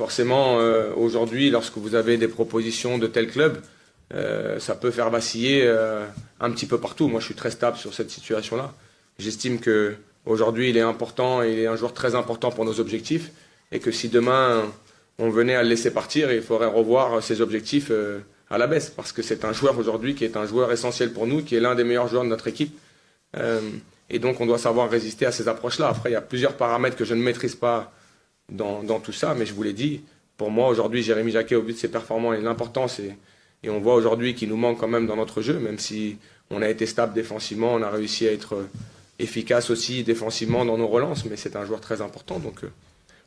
Forcément, aujourd'hui, lorsque vous avez des propositions de tel club, ça peut faire vaciller un petit peu partout. Moi, je suis très stable sur cette situation-là. J'estime que aujourd'hui, il est important et il est un joueur très important pour nos objectifs et que si demain on venait à le laisser partir, il faudrait revoir ses objectifs à la baisse parce que c'est un joueur aujourd'hui qui est un joueur essentiel pour nous, qui est l'un des meilleurs joueurs de notre équipe. Et donc, on doit savoir résister à ces approches-là. Après, il y a plusieurs paramètres que je ne maîtrise pas dans tout ça, mais je vous l'ai dit, pour moi, aujourd'hui, Jérémy Jacquet, au vu de ses performances et l'importance, et on voit aujourd'hui qu'il nous manque quand même dans notre jeu, même si on a été stable défensivement, on a réussi à être efficace aussi défensivement dans nos relances, mais c'est un joueur très important. Donc,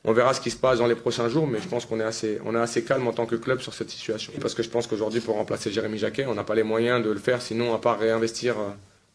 on verra ce qui se passe dans les prochains jours, mais je pense qu'on est assez calme en tant que club sur cette situation. Parce que je pense qu'aujourd'hui, pour remplacer Jérémy Jacquet, on n'a pas les moyens de le faire, sinon à part réinvestir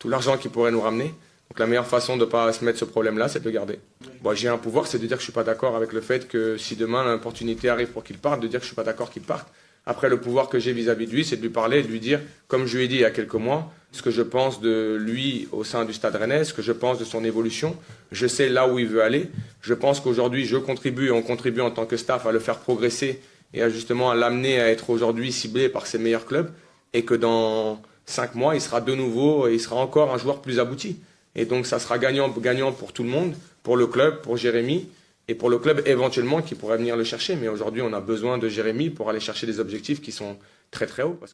tout l'argent qu'il pourrait nous ramener. Donc la meilleure façon de ne pas se mettre ce problème-là, c'est de le garder. Bon, j'ai un pouvoir, c'est de dire que je ne suis pas d'accord avec le fait que si demain l'opportunité arrive pour qu'il parte, de dire que je ne suis pas d'accord qu'il parte. Après, le pouvoir que j'ai vis-à-vis de lui, c'est de lui parler et de lui dire, comme je lui ai dit il y a quelques mois, ce que je pense de lui au sein du Stade Rennais, ce que je pense de son évolution. Je sais là où il veut aller. Je pense qu'aujourd'hui, je contribue et on contribue en tant que staff à le faire progresser et justement à l'amener à être aujourd'hui ciblé par ses meilleurs clubs et que dans 5 mois, il sera de nouveau et il sera encore un joueur plus abouti. Et donc, ça sera gagnant pour tout le monde, pour le club, pour Jérémy et pour le club éventuellement qui pourrait venir le chercher. Mais aujourd'hui, on a besoin de Jérémy pour aller chercher des objectifs qui sont très très hauts.